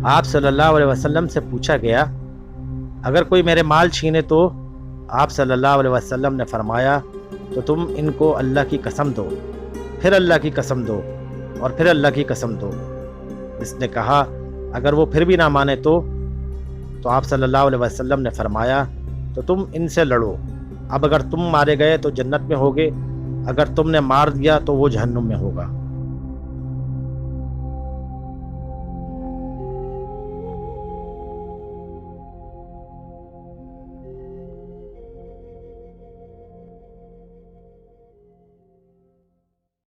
आप सल्लल्लाहु अलैहि वसल्लम से पूछा गया, अगर कोई मेरे माल छीने तो? आप सल्लल्लाहु अलैहि वसल्लम ने फरमाया, तो तुम इनको अल्लाह की कसम दो, फिर अल्लाह की कसम दो और फिर अल्लाह की कसम दो। इसने कहा, अगर वो फिर भी ना माने तो? आप सल्लल्लाहु अलैहि वसल्लम ने फरमाया, तो तुम इनसे लड़ो। अब अगर तुम मारे गए तो जन्नत में होगे, अगर तुमने मार दिया तो वो जहन्नुम में होगा।